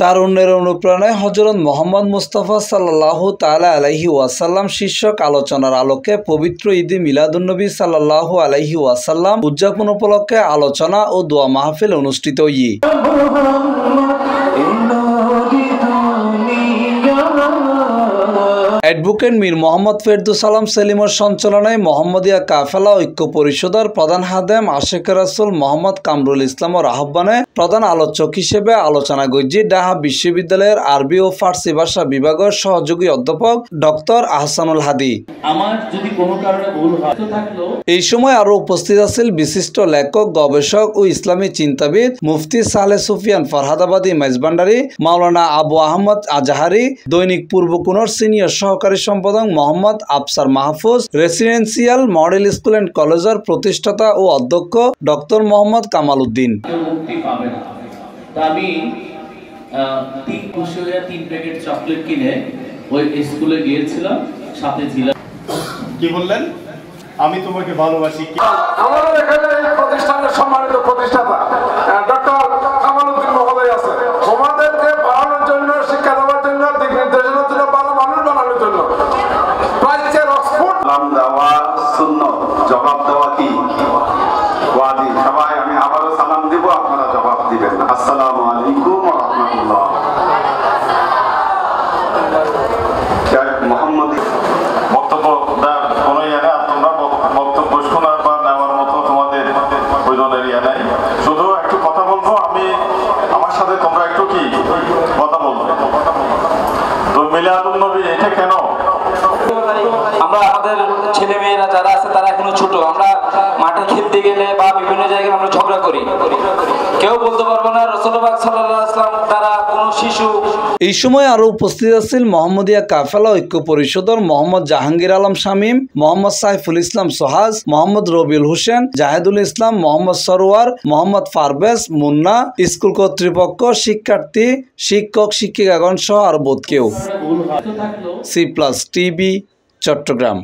তারুণ্যের অনুপ্রেরণায় হযরত মুহাম্মদ মুস্তাফা সাল্লাল্লাহু তাআলা আলাইহি ওয়াসাল্লাম শীর্ষক আলোচনার আলোকে পবিত্র ঈদে মিলাদুন্নবী সাল্লাল্লাহু আলাইহি ওয়াসাল্লাম উদযাপন উপলক্ষে আলোচনা ও দোয়া মাহফিল অনুষ্ঠিত হয়ে অ্যাডভোকেট মীর মোহাম্মদ ফেরদৌস আলম সেলিমের সঞ্চালনায় মোহাম্মদিয়া কাফেলা ঐক্য পরিষদের প্রধান হাদেম আশেক রাসূল মোহাম্মদ কামরুল ইসলামের আহ্বানে প্রধান আলোচক হিসেবে আলোচনা গজ্জি ঢাকা বিশ্ববিদ্যালয়ের আরবি ও ফার্সি ভাষা বিভাগের সহযোগী অধ্যাপক ডক্টর আহসানুল হাদি। আমার যদি কোনো কারণে ভুল হয় থাকলো এই সময় আরো উপস্থিত আছেন বিশিষ্ট লেখক, গবেষক ও ইসলামী চিন্তাবিদ মুফতি সালেহ সুফিয়ান ফরহাদাবাদী মেজবান্ডারি, মাওলানা আবু আহমদ আজাহারি, দৈনিক পূর্বকুনোর সিনিয়র সহকারী সম্পাদক Mohammad Afsar Mahfuz, residential model school and কলেজের প্রতিষ্ঠাতা ও অধ্যক্ষ ডক্টর মোহাম্মদ কামাল উদ্দিন। আমি 3 প্যাকেট চকলেট কিনে ওই স্কুলে গিয়েছিলাম, সাথে ছিল কি বললেন, আমি তোমাকে ভালোবাসি। আমাদের এখানে এই প্রতিষ্ঠানের সম্মানিত প্রতিষ্ঠাতা ডক্টর কামাল উদ্দিন মহোদয় আছে। তোমাদেরকে পড়ানোর জন্য, শিক্ষা দেওয়ার জন্য, দিক নির্দেশনার জন্য, ভালো মানুষ বানানোর জন্য প্রাচ্যের অক্সফোর্ড সালাম দেওয়া সুন্নাত, জবাব দেওয়া কি ওয়াজিব। সবাই আমি আবারও সালাম দিব, আপনারা জবাব দিবেন। আসসালামু আলাইকুম ওয়া রাহমাতুল্লাহ। মোহাম্মদী বক্তব্য দেওয়ার কোনো ইয়ে নেই, তোমরা বক্তব্য শোনার বা নেওয়ার মতো তোমাদের প্রয়োজনের ইয়ে নেই। শুধু একটু কথা বলবো, আমি আমার সাথে তোমরা একটু কি কথা বলবো। তো মিলাদুন নবী এটা কেন? আমরা আমাদের ছেলে মেয়েরা যারা আছে তারা এখনো ছোট, আমরা মাঠে খেলতে গেলে বা বিভিন্ন জায়গায় আমরা ঝগড়া করি, কেউ বলতে পারবো না রাসূলুল্লাহ সাল্লাল্লাহু আলাইহি ওয়াসাল্লাম তারা কোনো শিশু। এই সময় আরো উপস্থিত আছেন মোহাম্মদিয়া কাফেলা ঐক্য পরিষদের মোহাম্মদ জাহাঙ্গীর আলম শামীম, মোহাম্মদ সাইফুল ইসলাম সোহাজ, মোহাম্মদ রবিউল হোসেন, জাহেদুল ইসলাম, মোহাম্মদ সরোয়ার, মোহাম্মদ ফারবেজ, মুন্না, স্কুল কর্তৃপক্ষ, শিক্ষার্থী, শিক্ষক, শিক্ষিকাগণ সহ আর বোধ কেউ। C+ TV, Chittagong.